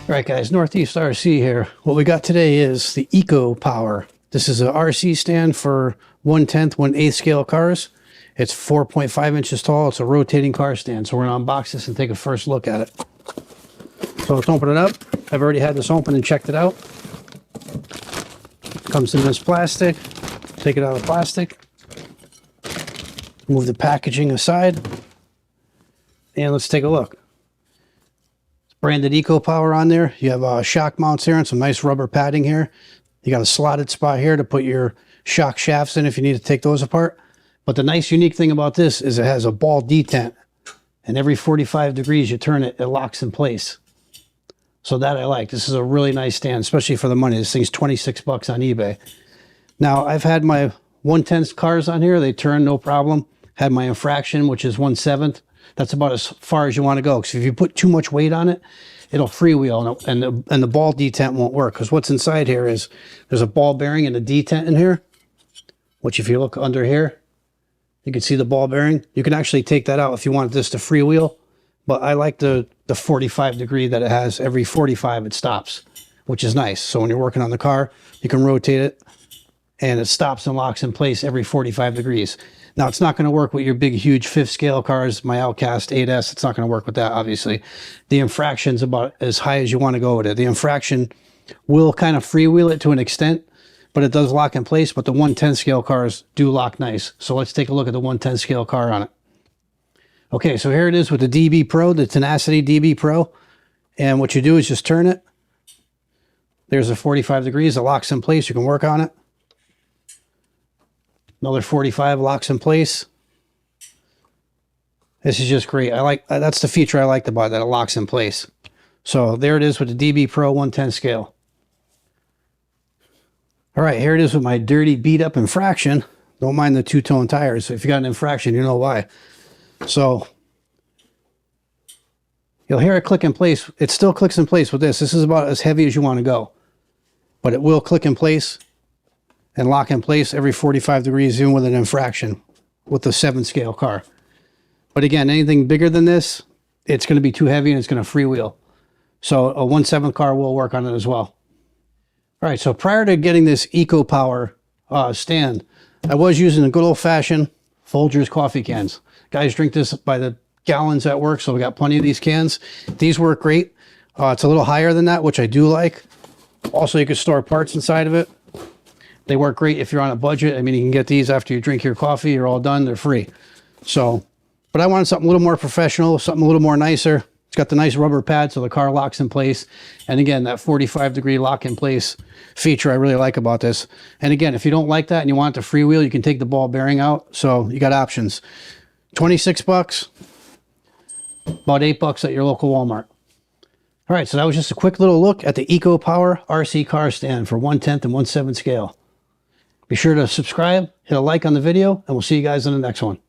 All right, guys, Northeast RC here. What we got today is the Eco Power. This is a RC stand for 1/10, 1/8 scale cars. It's 4.5 inches tall. It's a rotating car stand. So we're gonna unbox this and take a first look at it. So let's open it up. I've already had this open and checked it out. Comes in this plastic. Take it out of the plastic. Move the packaging aside. And let's take a look. Branded Eco Power on there. You have shock mounts here and some nice rubber padding here. You got a slotted spot here to put your shock shafts in if you need to take those apart. But the nice unique thing about this is it has a ball detent, and every 45 degrees you turn it, it locks in place. So that I like. This is a really nice stand, especially for the money. This thing's 26 bucks on eBay. Now I've had my 1/10 cars on here. They turn no problem. Had my infraction, which is 1/7. That's about as far as you want to go. Because if you put too much weight on it, it'll freewheel and the ball detent won't work. Because what's inside here is there's a ball bearing and a detent in here, which if you look under here, you can see the ball bearing. You can actually take that out if you want this to freewheel. But I like the 45 degree that it has. Every 45 it stops, which is nice. So when you're working on the car, you can rotate it and it stops and locks in place every 45 degrees. Now, it's not going to work with your big, huge 5th scale cars, my Outcast 8S. It's not going to work with that, obviously. The infraction's about as high as you want to go with it. The infraction will kind of freewheel it to an extent, but it does lock in place. But the 1/10 scale cars do lock nice. So let's take a look at the 1/10 scale car on it. Okay, so here it is with the DB Pro, the Tenacity DB Pro. And what you do is just turn it. There's a 45 degrees. It locks in place. You can work on it. Another 45 locks in place. This is just great. That's the feature I liked about it, that it locks in place. So there it is with the DB Pro 1/10 scale. All right, here it is with my dirty beat up infraction. Don't mind the two-tone tires. If you got an infraction, you know why. So you'll hear it click in place. It still clicks in place with this. This is about as heavy as you want to go, but it will click in place and lock in place every 45 degrees, even with an infraction with the 7 scale car. But again, anything bigger than this, it's going to be too heavy and it's going to freewheel. So a 1/7 car will work on it as well. All right, so prior to getting this Eco Power stand, I was using a good old-fashioned Folgers coffee cans. Guys drink this by the gallons at work, so we got plenty of these cans. These work great. It's a little higher than that, which I do like. Also, you can store parts inside of it. They work great if you're on a budget. I mean, you can get these after you drink your coffee. You're all done. They're free. So, but I wanted something a little more professional, something a little more nicer. It's got the nice rubber pad so the car locks in place. And again, that 45 degree lock in place feature I really like about this. And again, if you don't like that and you want it to freewheel, you can take the ball bearing out. So you got options. 26 bucks, about 8 bucks at your local Walmart. All right, so that was just a quick little look at the Eco Power RC car stand for 1/10 and 1/7 scale. Be sure to subscribe, hit a like on the video, and we'll see you guys in the next one.